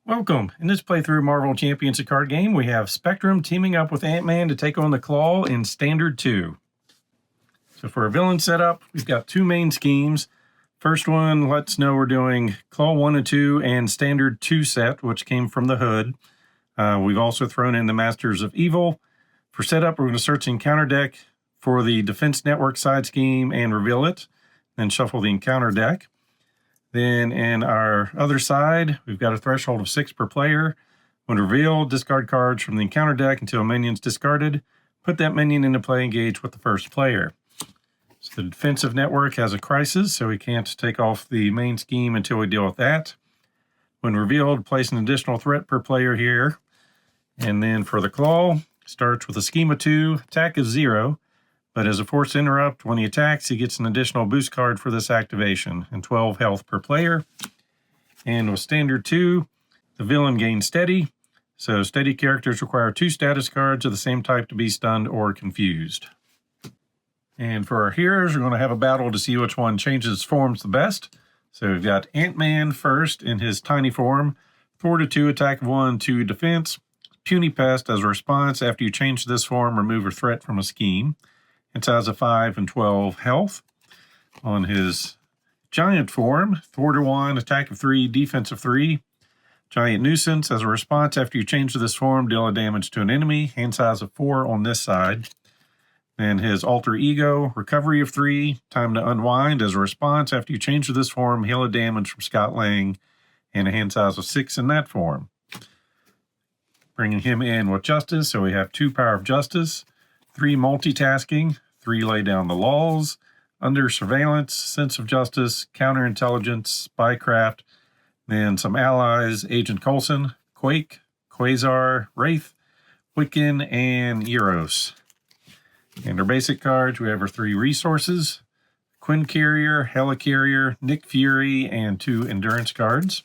Welcome. In this playthrough Marvel Champions a card game, we have Spectrum teaming up with Ant-Man to take on the Klaw in Standard 2. So for a villain setup, we've got two main schemes. First one lets know we're doing Klaw 1 and 2 and Standard 2 set, which came from the hood. We've also thrown in the Masters of Evil. For setup, we're going to search the encounter deck for the Defense Network side scheme and reveal it, then shuffle the encounter deck. Then in our other side, we've got a threshold of 6 per player. When revealed, discard cards from the encounter deck until a minion's discarded. Put that minion into play, engage with the first player. So the defensive network has a crisis, so we can't take off the main scheme until we deal with that. When revealed, place an additional threat per player here. And then for the Klaw, starts with a scheme of 2, attack is 0. But as a force interrupt, when he attacks, he gets an additional boost card for this activation and 12 health per player. And with Standard 2, the villain gains steady. So steady characters require 2 status cards of the same type to be stunned or confused. And for our heroes, we're going to have a battle to see which one changes forms the best. So we've got Ant-Man first in his tiny form. 4 to 2, attack of 1, 2 defense. Puny Pest as a response. After you change this form, remove a threat from a scheme. It has a 5 and 12 health. On his giant form, 4 to 1, attack of 3, defense of 3. Giant Nuisance, as a response after you change to this form, deal a damage to an enemy, hand size of 4 on this side. And his alter ego, recovery of 3, time to unwind. As a response after you change to this form, heal a damage from Scott Lang, and a hand size of 6 in that form. Bringing him in with Justice, so we have 2 Power of Justice, 3 multitasking, 3 lay down the laws, under surveillance, sense of justice, counterintelligence, spycraft, then some allies, Agent Coulson, Quake, Quasar, Wraith, Wiccan, and Eros. And our basic cards, we have our 3 resources, Quinn Carrier, Helicarrier, Nick Fury, and 2 endurance cards.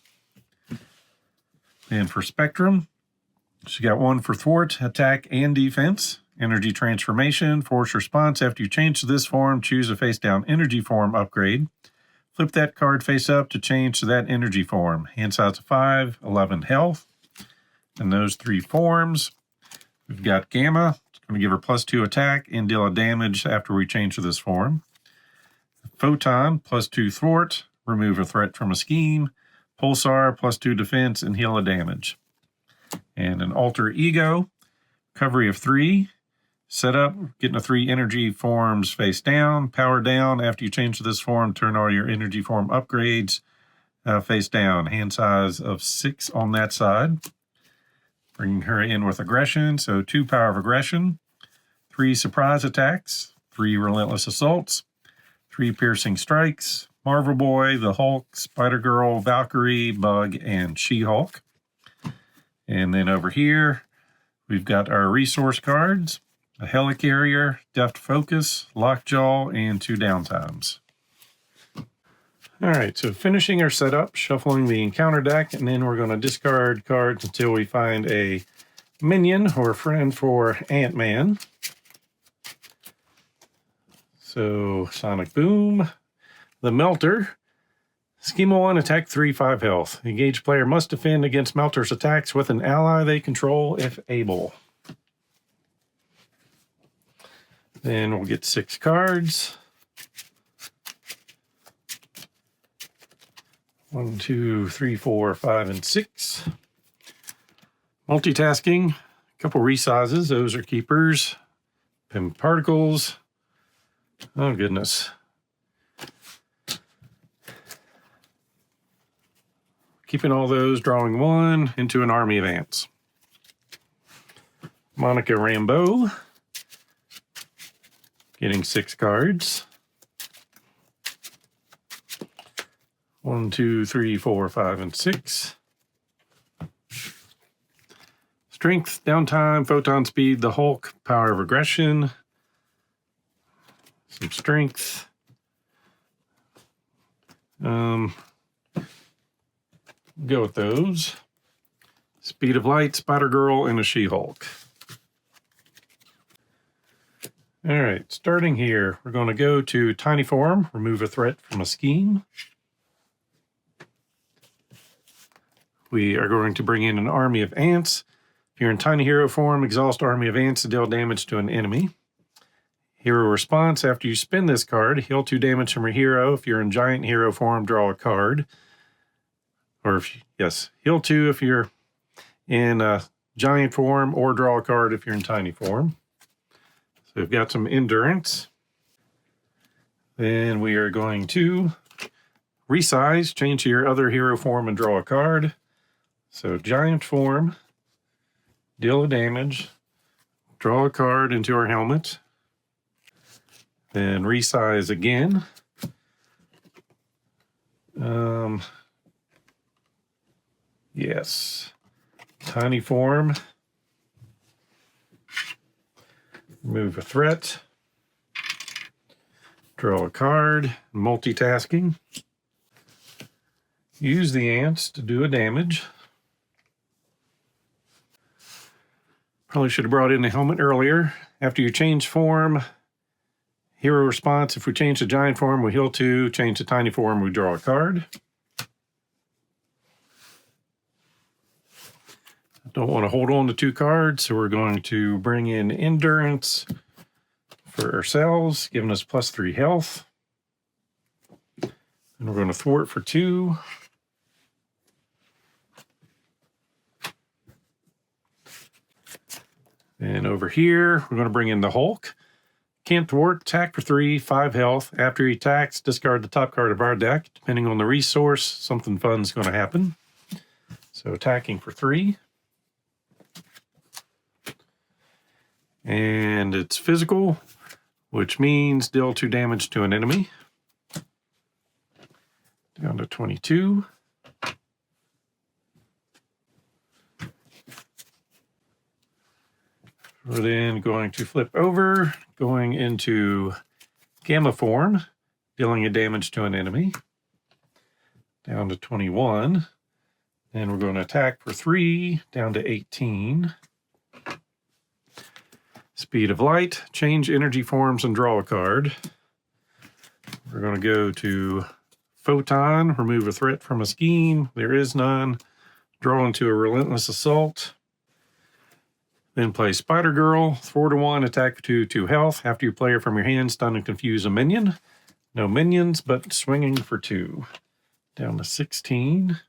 And for Spectrum, she got 1 for thwart, attack, and defense. Energy transformation, force response. After you change to this form, choose a face-down energy form upgrade. Flip that card face up to change to that energy form. Hand size of 5, 11 health. And those 3 forms, we've got Gamma. It's going to give her +2 attack and deal a damage after we change to this form. Photon, +2 thwart, remove a threat from a scheme. Pulsar, +2 defense and heal a damage. And an alter ego, recovery of 3. Setup, getting a 3 energy forms face down, power down. After you change to this form, turn all your energy form upgrades face down. Hand size of 6 on that side. Bringing her in with aggression, so 2 power of aggression, 3 surprise attacks, 3 relentless assaults, 3 piercing strikes, Marvel Boy, the Hulk, Spider-Girl, Valkyrie, Bug, and She-Hulk. And then over here, we've got our resource cards. A Helicarrier, Deft Focus, Lockjaw, and 2 downtimes. All right, so finishing our setup, shuffling the encounter deck, and then we're going to discard cards until we find a minion or a friend for Ant-Man. So, Sonic Boom, the Melter. Scheme 1, attack 3, 5 health. Engaged player must defend against Melter's attacks with an ally they control if able. Then we'll get 6 cards. 1, 2, 3, 4, 5, and 6. Multitasking, a couple resizes. Those are keepers. Pim particles. Oh, goodness. Keeping all those, drawing 1 into an army of ants. Monica Rambeau. Getting 6 cards. 1, 2, 3, 4, 5, and 6. Strength, downtime, photon speed, the Hulk, power of aggression. Some strength. Go with those. Speed of light, Spider-Girl, and a She-Hulk. All right, starting here, we're going to go to Tiny Form, remove a threat from a scheme. we are going to bring in an army of ants. If you're in tiny hero form, exhaust army of ants to deal damage to an enemy. Hero response, after you spend this card, heal 2 damage from your hero. If you're in giant hero form, draw a card. Or heal 2 if you're in giant form, or draw a card if you're in tiny form. So we've got some endurance. Then we are going to resize, change to your other hero form and draw a card. So giant form, deal a damage, draw a card into our helmet. Then resize again. Yes. Tiny form. Remove a threat. Draw a card. Multitasking. Use the ants to do a damage. Probably should have brought in the helmet earlier. After you change form, hero response, if we change to giant form, we heal 2. Change to tiny form, we draw a card. Don't want to hold on to 2 cards, so we're going to bring in endurance for ourselves, giving us +3 health. And we're going to thwart for 2. And over here, we're going to bring in the Hulk. Can't thwart, attack for 3, 5 health. After he attacks, discard the top card of our deck. Depending on the resource, something fun is going to happen. So attacking for 3. And it's physical, which means deal 2 damage to an enemy. Down to 22. We're then going to flip over, going into gamma form, dealing a damage to an enemy. Down to 21. And we're going to attack for 3, down to 18. Speed of light, change energy forms and draw a card. We're going to go to photon, remove a threat from a scheme. There is none. Draw into a relentless assault. Then play Spider Girl, 4-1, attack for 2, 2 health. After you play her from your hand, stun and confuse a minion. No minions, but swinging for 2. Down to 16.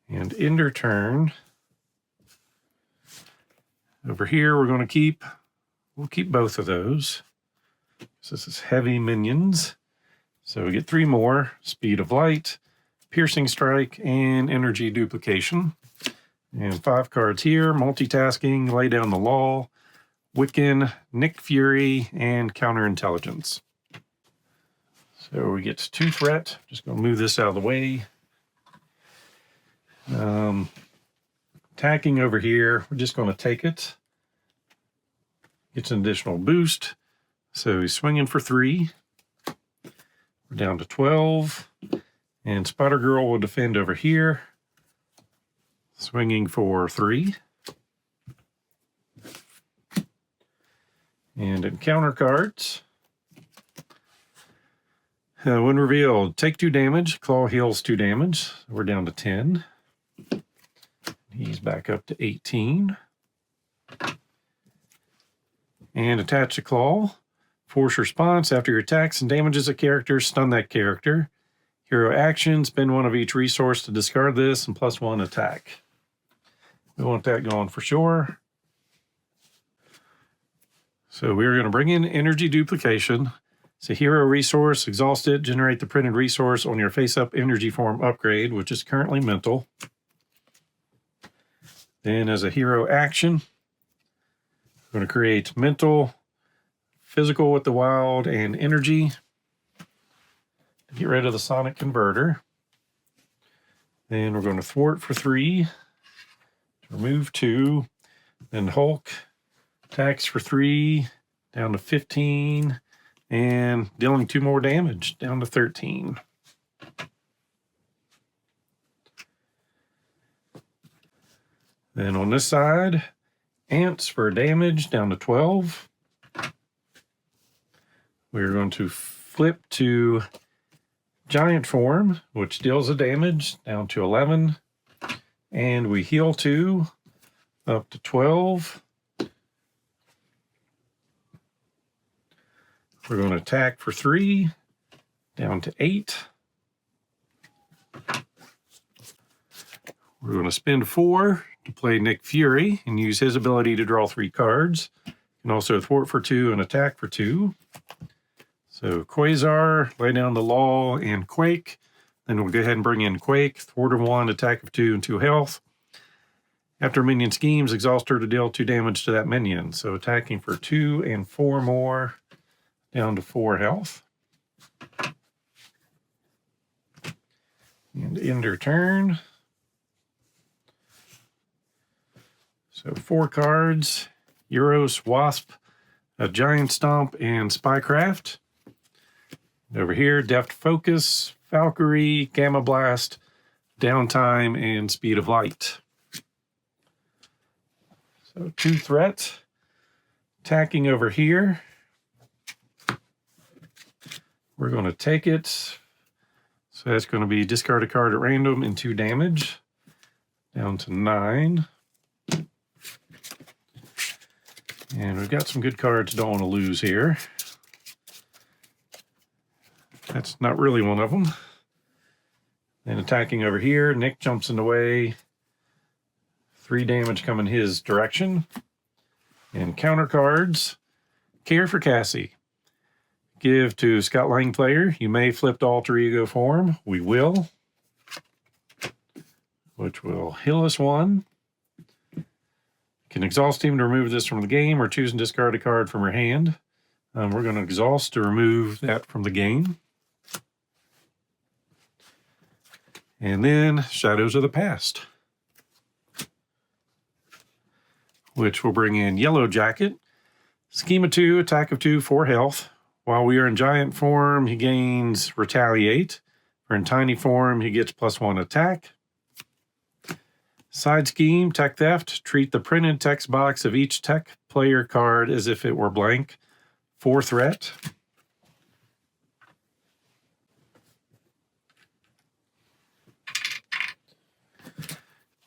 And end your turn. Over here, we'll keep both of those. So this is heavy minions. So we get 3 more, speed of light, piercing strike, and energy duplication. And 5 cards here, multitasking, lay down the law, Wiccan, Nick Fury, and counterintelligence. So we get 2 threat. Just going to move this out of the way. Attacking over here, we're just going to take it. Gets an additional boost. So he's swinging for 3. We're down to 12. And Spider Girl will defend over here. Swinging for 3. And encounter cards. When revealed, take 2 damage. Klaw heals 2 damage. We're down to 10. He's back up to 18. And attach a Klaw. Force response. After your attacks and damages a character, stun that character. Hero action, spend 1 of each resource to discard this, and +1 attack. We want that going for sure. So we're going to bring in energy duplication. It's a hero resource. Exhaust it. Generate the printed resource on your face-up energy form upgrade, which is currently mental. Then as a hero action, we're going to create mental, physical with the wild, and energy. Get rid of the sonic converter. Then we're going to thwart for 3. Remove 2. Then Hulk attacks for 3, down to 15. And dealing 2 more damage, down to 13. Then on this side, ants for damage, down to 12. We're going to flip to giant form, which deals the damage, down to 11. And we heal 2, up to 12. We're going to attack for 3, down to 8. We're going to spend 4 to play Nick Fury and use his ability to draw 3 cards. You can also thwart for 2 and attack for 2. So Quasar, lay down the Law, and Quake. Then we'll go ahead and bring in Quake, thwart of 1, attack of 2, and 2 health. After minion schemes, exhaust her to deal 2 damage to that minion. So attacking for 2 and 4 more, down to 4 health. And end her turn. So 4 cards, Euros, Wasp, a Giant Stomp, and Spycraft. Over here, Deft Focus, Valkyrie, Gamma Blast, Downtime, and Speed of Light. So 2 threats. Attacking over here. We're going to take it. So that's going to be discard a card at random and 2 damage. Down to 9. And we've got some good cards don't want to lose here. That's not really one of them. Then attacking over here, Nick jumps in the way. 3 damage coming his direction. And counter cards. Care for Cassie. Give to Scott Lang player. You may flip to alter ego form. We will. Which will heal us 1. Can exhaust him to remove this from the game or choose and discard a card from her hand. We're going to exhaust to remove that from the game. And then Shadows of the Past, which will bring in Yellow Jacket. Scheme of 2, attack of 2, 4 health. While we are in giant form, he gains Retaliate. Or in tiny form, he gets +1 attack. Side scheme, tech theft. Treat the printed text box of each tech player card as if it were blank. 4 threat.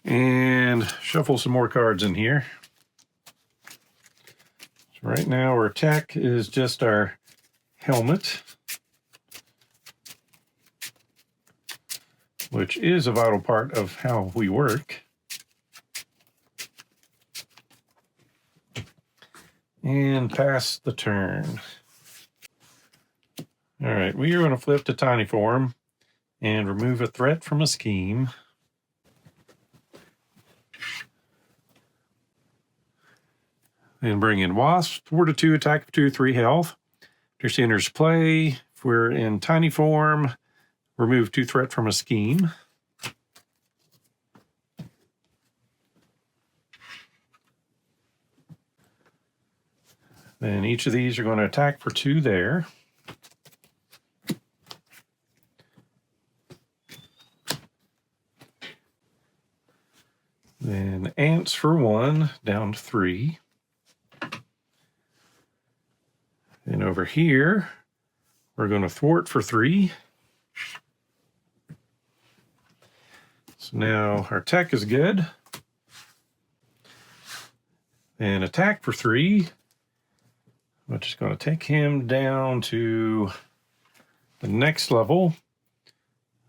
And shuffle some more cards in here. So right now our tech is just our helmet, which is a vital part of how we work. And pass the turn. All right, we are going to flip to tiny form and remove a threat from a scheme. And bring in Wasp, 4 to 2, attack of 2, 3 health. After she enters play, if we're in tiny form, remove 2 threat from a scheme. Then each of these are going to attack for 2 there. Then ants for 1, down to 3. And over here, we're going to thwart for 3. So now our tech is good. And attack for 3, which is going to take him down to the next level.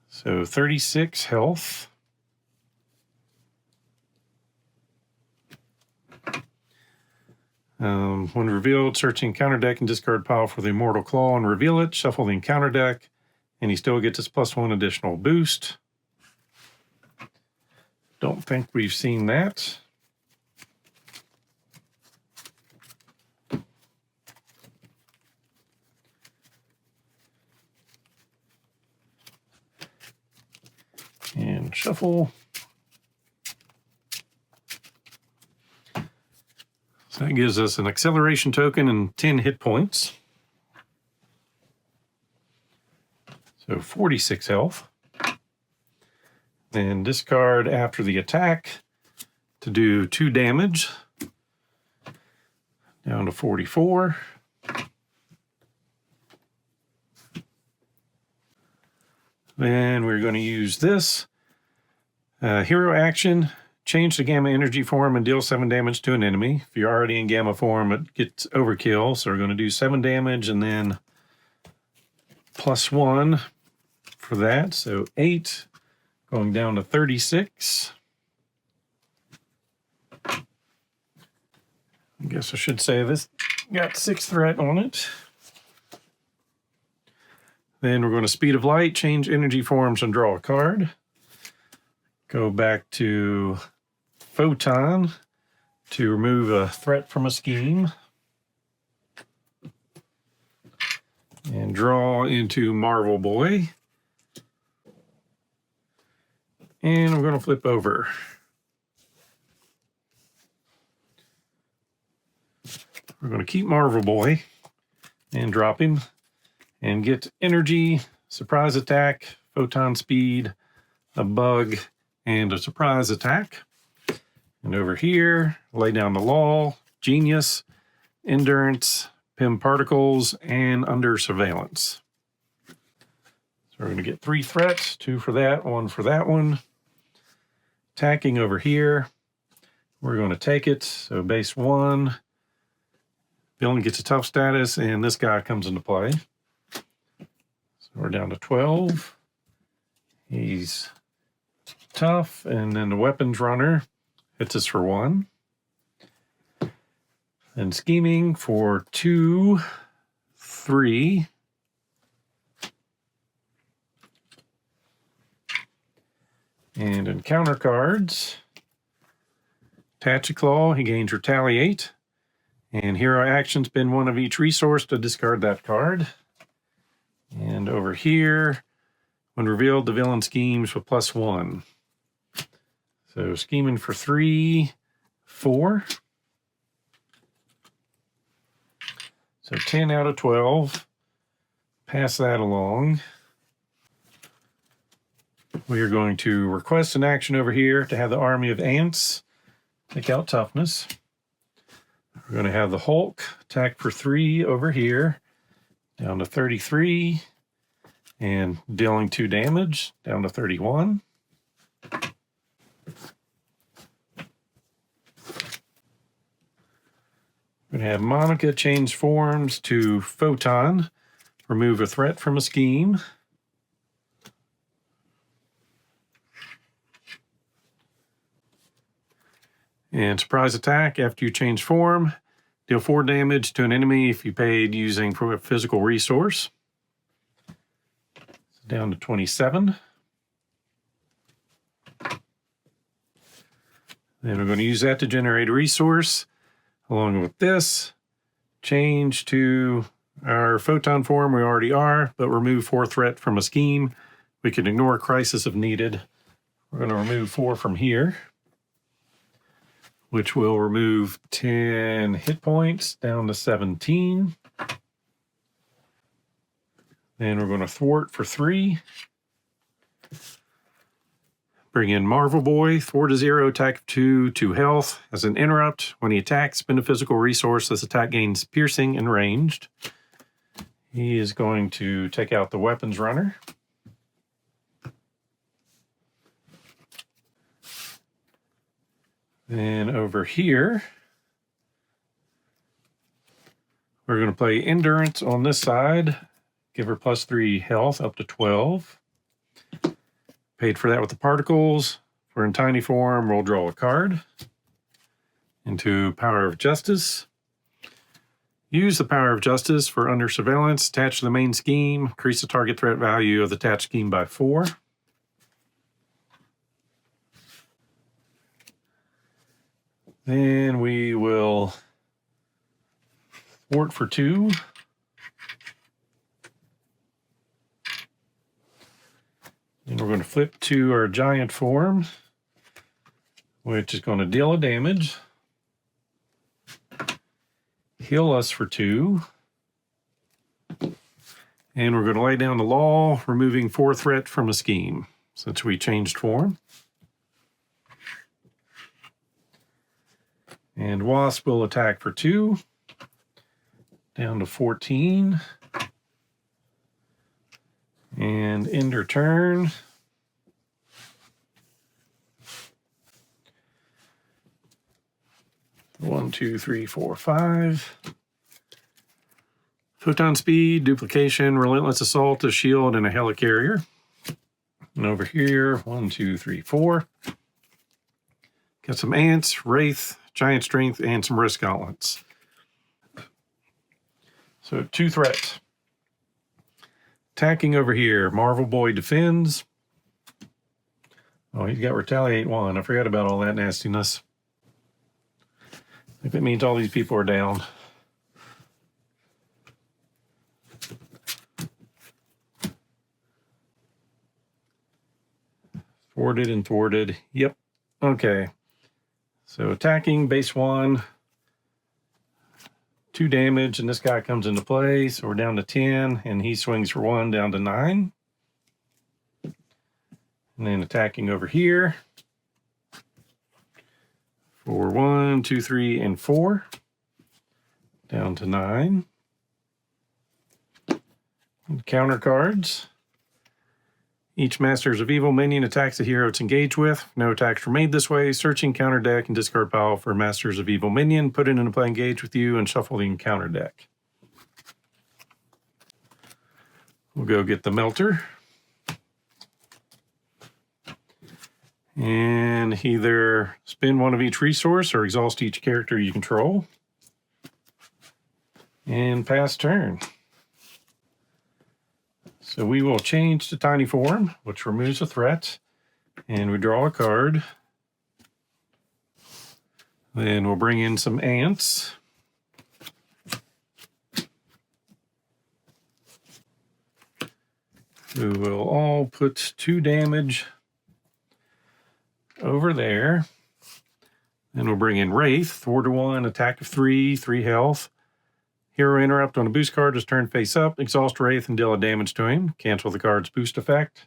So 36 health. When revealed, search the encounter deck and discard pile for the Immortal Claw and reveal it. Shuffle the encounter deck, and he still gets his +1 additional boost. Don't think we've seen that. And shuffle. So that gives us an acceleration token and 10 hit points. So 46 health. Then discard after the attack to do 2 damage. Down to 44. Then we're going to use this hero action. Change the gamma energy form and deal 7 damage to an enemy. If you're already in gamma form, it gets overkill. So we're going to do 7 damage and then +1 for that. So 8, going down to 36. I guess I should say this got 6 threat on it. Then we're going to Speed of Light, change energy forms and draw a card. Go back to Photon to remove a threat from a scheme. And draw into Marvel Boy. And I'm going to flip over. We're going to keep Marvel Boy and drop him and get energy, surprise attack, photon speed, a bug, and a surprise attack. And over here, lay down the law, genius, endurance, Pim particles, and under surveillance. So we're going to get 3 threats, 2 for that, 1 for that one. Attacking over here, we're going to take it. So base 1, villain gets a tough status, and this guy comes into play. So we're down to 12. He's tough, and then the weapons runner hits us for 1. And scheming for 2, 3. And encounter cards. Attach a Klaw, he gains Retaliate. And hero action, spend 1 of each resource to discard that card. And over here, when revealed, the villain schemes with +1. So scheming for 3, 4. So 10 out of 12. Pass that along. We are going to request an action over here to have the army of ants take out toughness. We're going to have the Hulk attack for 3 over here, down to 33, and dealing 2 damage, down to 31. We're going to have Monica change forms to Photon, remove a threat from a scheme. And surprise attack, after you change form, deal 4 damage to an enemy if you paid using for a physical resource. So down to 27. Then we're going to use that to generate a resource. Along with this, change to our photon form we already are, but remove 4 threat from a scheme. We can ignore crisis if needed. We're going to remove 4 from here, which will remove 10 hit points down to 17. Then we're going to thwart for 3. Bring in Marvel Boy, thwart a 0, attack of 2, 2 health. As an interrupt, when he attacks, spend a physical resource. This attack gains piercing and ranged. He is going to take out the weapons runner. Then over here, we're going to play Endurance on this side. Give her +3 health up to 12. Paid for that with the particles. If we're in tiny form, we'll draw a card. Into Power of Justice. Use the Power of Justice for under surveillance. Attach to the main scheme. Increase the target threat value of the attached scheme by 4. Then we will thwart for 2. And we're going to flip to our giant form, which is going to deal a damage, heal us for 2, and we're going to lay down the law, removing 4 threat from a scheme since we changed form. And Wasp will attack for 2, down to 14. And end her turn. One, two, three, four, five. Photon speed, duplication, relentless assault, a shield, and a helicarrier. And over here, 1, 2, 3, 4. Got some ants, wraith, giant strength, and some risk gauntlets. So 2 threats. Attacking over here, Marvel Boy defends. Oh, he's got retaliate 1. I forgot about all that nastiness. If it means all these people are down. Thwarted and thwarted. Yep. Okay. So attacking, base 1. 2 damage, and this guy comes into play. So we're down to 10, and he swings for 1, down to 9. And then attacking over here for 1, 2, 3, and 4. Down to 9. And counter cards. Each Masters of Evil minion attacks the hero it's engaged with. No attacks were made this way. Searching counter deck and discard pile for Masters of Evil minion. Put it into play engaged with you and shuffle the counter deck. We'll go get the Melter. And either spend 1 of each resource or exhaust each character you control. And pass turn. So we will change to tiny form, which removes a threat, and we draw a card. Then we'll bring in some ants. We will all put 2 damage over there. Then we'll bring in Wraith, thwart 1, attack of 3, 3 health. Hero interrupt on a boost card is turned face up. Exhaust Wraith and deal a damage to him. Cancel the card's boost effect.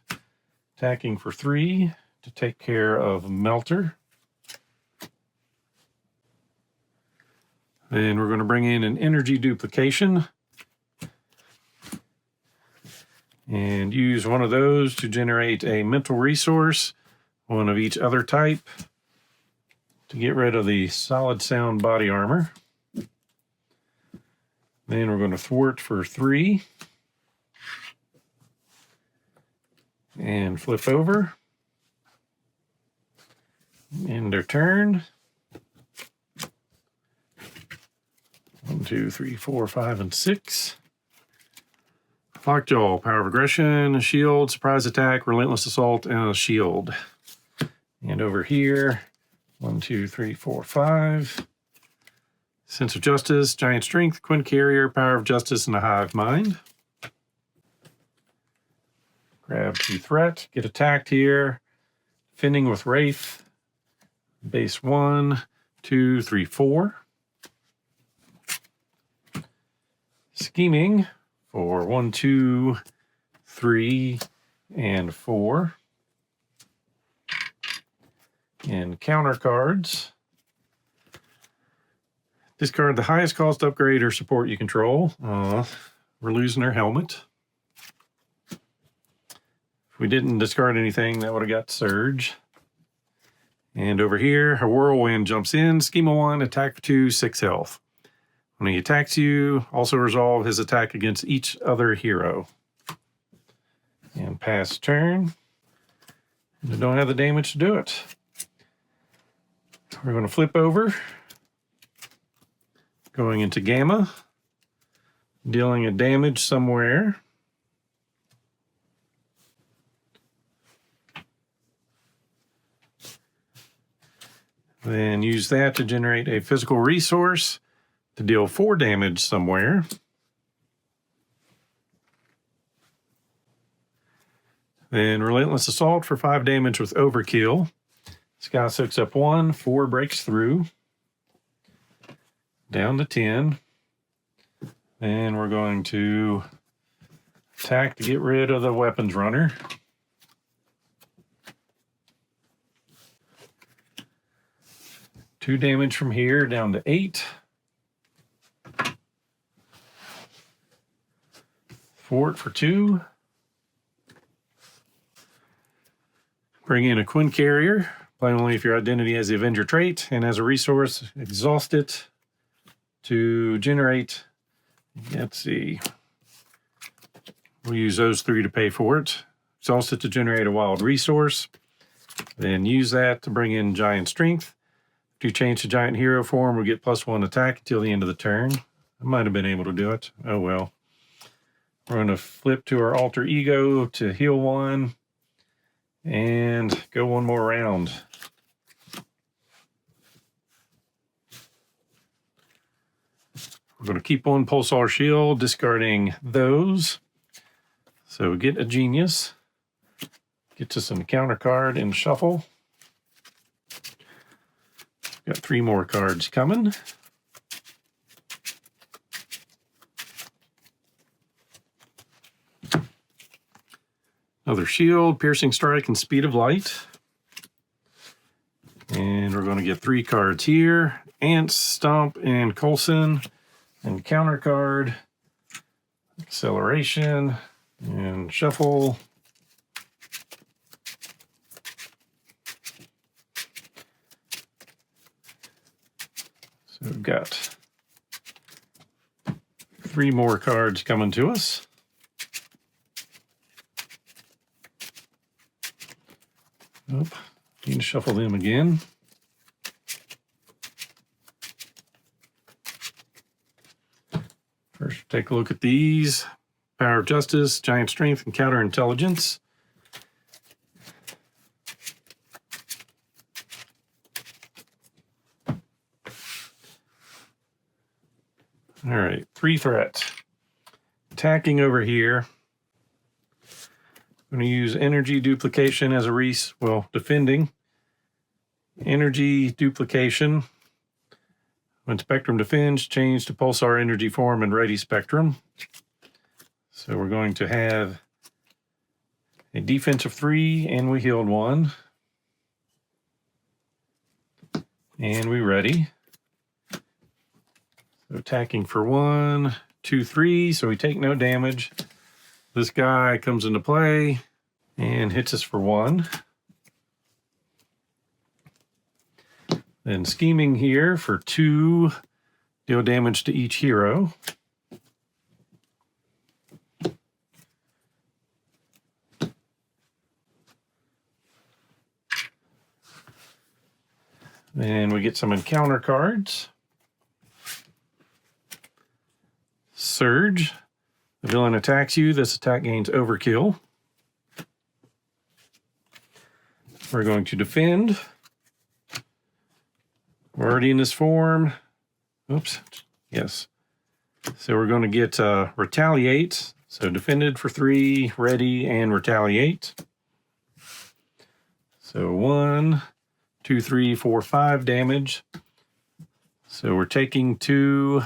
Attacking for 3 to take care of Melter. Then we're going to bring in an energy duplication. And use 1 of those to generate a mental resource, 1 of each other type, to get rid of the solid sound body armor. Then we're going to thwart for 3. And flip over. End their turn. 1, 2, 3, 4, 5, and 6. Lockjaw, power of aggression, a shield, surprise attack, relentless assault, and a shield. And over here, 1, 2, 3, 4, 5. Sense of Justice, Giant Strength, Quinn Carrier, Power of Justice, and a Hive Mind. Grab 2 threat, get attacked here. Defending with Wraith. Base 1, 2, 3, 4. Scheming for 1, 2, 3, and 4. And counter cards. Discard the highest cost upgrade or support you control. We're losing our helmet. If we didn't discard anything, that would have got Surge. And over here, a Whirlwind jumps in. Schema 1, attack for 2, 6 health. When he attacks you, also resolve his attack against each other hero. And pass turn. And I don't have the damage to do it. We're going to flip over. Going into Gamma, dealing a damage somewhere. Then use that to generate a physical resource to deal 4 damage somewhere. Then Relentless Assault for 5 damage with Overkill. This guy soaks up 1, 4 breaks through. Down to 10. And we're going to attack to get rid of the weapons runner. Two damage from here down to 8. Thwart for 2. Bring in a Quinn Carrier, play only if your identity has the Avenger trait, and as a resource, exhaust it to generate, let's see, we'll use those 3 to pay for it. Exhaust it to generate a wild resource, then use that to bring in Giant Strength. If you change to Giant Hero form, we'll get +1 attack until the end of the turn. I might have been able to do it. Oh well. We're going to flip to our Alter Ego to heal 1 and go 1 more round. We're going to keep on Pulsar Shield, discarding those. So get a Genius, get to some counter card and shuffle. Got 3 more cards coming. Another Shield, Piercing Strike, and Speed of Light. And we're going to get 3 cards here. Ants, Stomp, and Coulson. And counter card, Acceleration, and Shuffle. So we've got 3 more cards coming to us. Nope, need to shuffle them again. First, take a look at these. Power of Justice, Giant Strength, and Counter Intelligence. All right, 3 threats. Attacking over here. I'm going to use Energy Duplication as a defending. Energy Duplication. When Spectrum defends, change to Pulsar Energy form and Ready Spectrum. So we're going to have a defense of 3, and we healed 1. And we ready. So attacking for 1, 2, 3, so we take no damage. This guy comes into play and hits us for 1. Then scheming here for 2, deal damage to each hero. Then we get some encounter cards. Surge. The villain attacks you. This attack gains overkill. We're going to defend. We're already in this form. Oops. Yes. So we're going to get retaliate. So defended for 3, ready, and retaliate. So 1, 2, 3, 4, 5 damage. So we're taking 2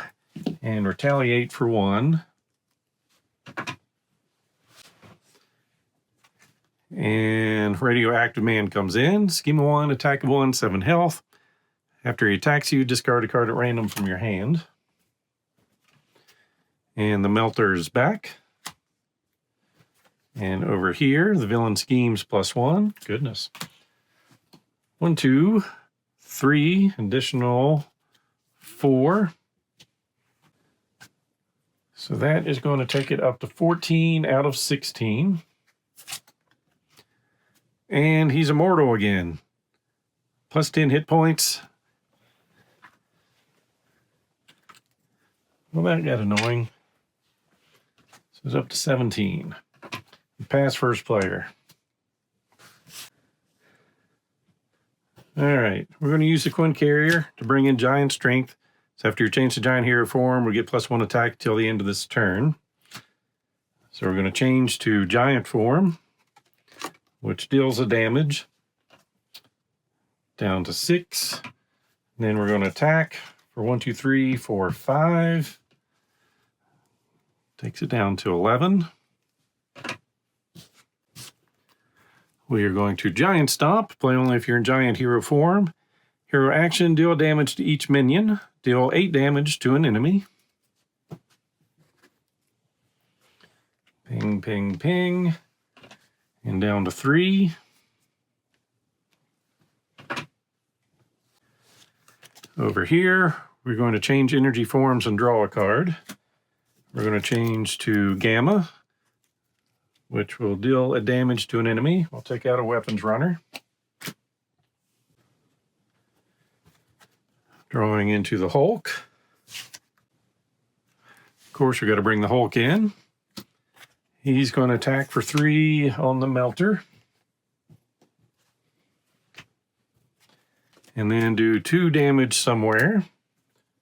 and retaliate for 1. And Radioactive Man comes in. Scheme of 1, attack of 1, 7 health. After he attacks you, discard a card at random from your hand. And the Melter's back. And over here, the villain schemes +1. Goodness. 1, 2, 3, additional 4. So that is going to take it up to 14 out of 16. And he's immortal again. +10 hit points. Well, that got annoying. So it's up to 17. Pass first player. All right, we're going to use the Quinn Carrier to bring in Giant Strength. So after you change to Giant Hero form, we get +1 attack till the end of this turn. So we're going to change to Giant form, which deals the damage down to 6. And then we're going to attack for 1, 2, 3, 4, 5. Takes it down to 11. We are going to Giant Stomp. Play only if you're in Giant Hero form. Hero action, deal damage to each minion. Deal 8 damage to an enemy. Ping, ping, ping. And down to 3. Over here, we're going to change energy forms and draw a card. We're going to change to Gamma, which will deal a damage to an enemy. We'll take out a weapons runner. Drawing into the Hulk. Of course, we've got to bring the Hulk in. He's going to attack for 3 on the Melter. And then do 2 damage somewhere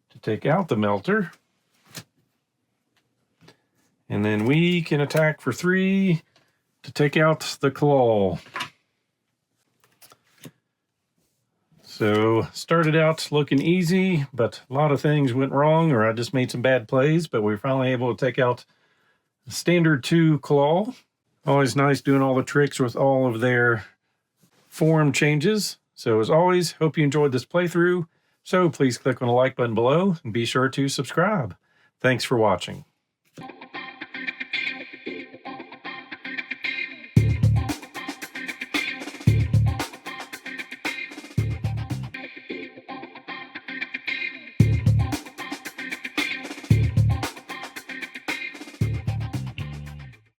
to take out the Melter. And then we can attack for 3 to take out the Klaw. So, started out looking easy, but a lot of things went wrong, or I just made some bad plays, but we were finally able to take out the standard 2 Klaw. Always nice doing all the tricks with all of their form changes. So as always, hope you enjoyed this playthrough. So please click on the like button below and be sure to subscribe. Thanks for watching.